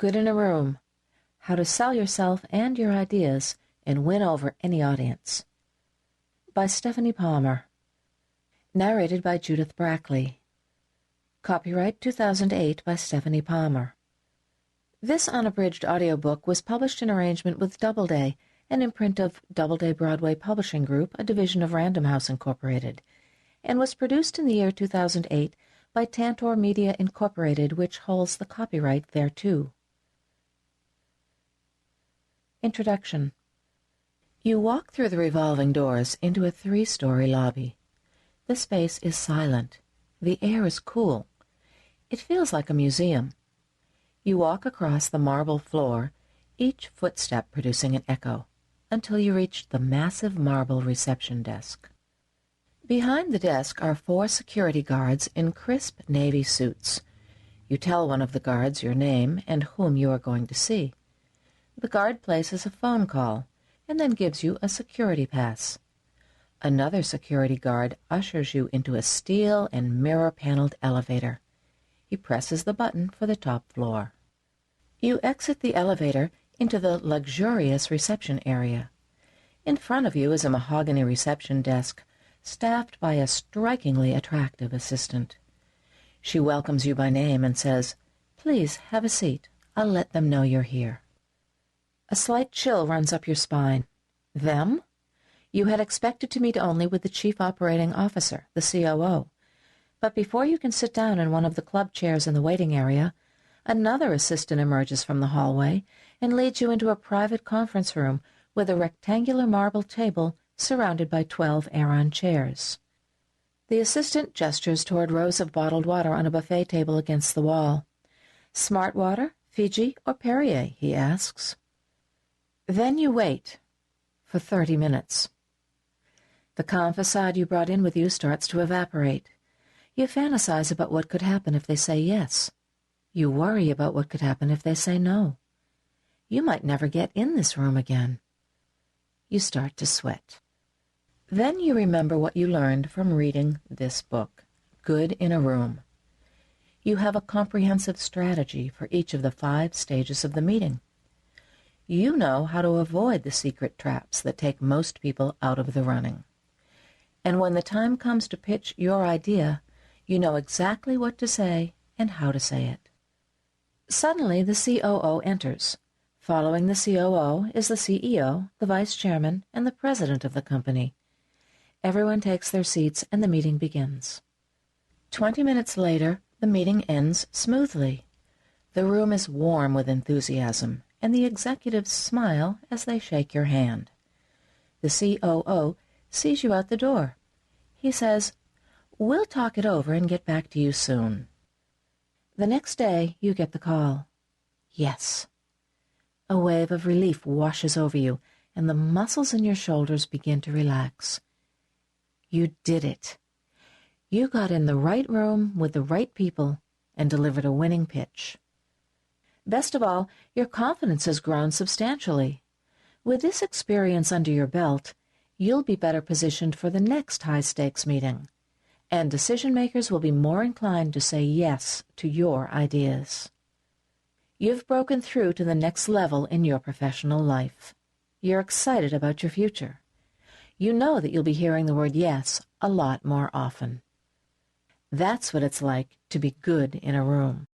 Good in a Room: How to Sell Yourself and Your Ideas and Win Over Any Audience, by Stephanie Palmer. Narrated by Judith Brackley. Copyright 2008 by Stephanie Palmer. This unabridged audiobook was published in arrangement with Doubleday, an imprint of Doubleday Broadway Publishing Group, a division of Random House Incorporated, and was produced in the year 2008 by Tantor Media Incorporated, which holds the copyright thereto. Introduction. You walk through the revolving doors into a 3-story lobby. The space is silent. The air is cool. It feels like a museum. You walk across the marble floor, each footstep producing an echo, until you reach the massive marble reception desk. Behind the desk are 4 security guards in crisp navy suits. You tell one of the guards your name and whom you are going to see. The guard places a phone call and then gives you a security pass. Another security guard ushers you into a steel and mirror-paneled elevator. He presses the button for the top floor. You exit the elevator into the luxurious reception area. In front of you is a mahogany reception desk, staffed by a strikingly attractive assistant. She welcomes you by name and says, "Please have a seat. I'll let them know you're here." A slight chill runs up your spine. Them? You had expected to meet only with the Chief Operating Officer, the COO. But before you can sit down in one of the club chairs in the waiting area, another assistant emerges from the hallway and leads you into a private conference room with a rectangular marble table surrounded by 12 Aeron chairs. The assistant gestures toward rows of bottled water on a buffet table against the wall. "Smart water, Fiji, or Perrier?" he asks. Then you wait for 30 minutes. The calm facade you brought in with you starts to evaporate. You fantasize about what could happen if they say yes. You worry about what could happen if they say no. You might never get in this room again. You start to sweat. Then you remember what you learned from reading this book, Good in a Room. You have a comprehensive strategy for each of the 5 stages of the meeting. You know how to avoid the secret traps that take most people out of the running. And when the time comes to pitch your idea, you know exactly what to say and how to say it. Suddenly, the COO enters. Following the COO is the CEO, the vice chairman, and the president of the company. Everyone takes their seats and the meeting begins. 20 minutes later, the meeting ends smoothly. The room is warm with enthusiasm, and the executives smile as they shake your hand. The COO sees you out the door. He says, "We'll talk it over and get back to you soon." The next day, you get the call. Yes. A wave of relief washes over you, and the muscles in your shoulders begin to relax. You did it. You got in the right room with the right people and delivered a winning pitch. Best of all, your confidence has grown substantially. With this experience under your belt, you'll be better positioned for the next high-stakes meeting, and decision-makers will be more inclined to say yes to your ideas. You've broken through to the next level in your professional life. You're excited about your future. You know that you'll be hearing the word yes a lot more often. That's what it's like to be good in a room.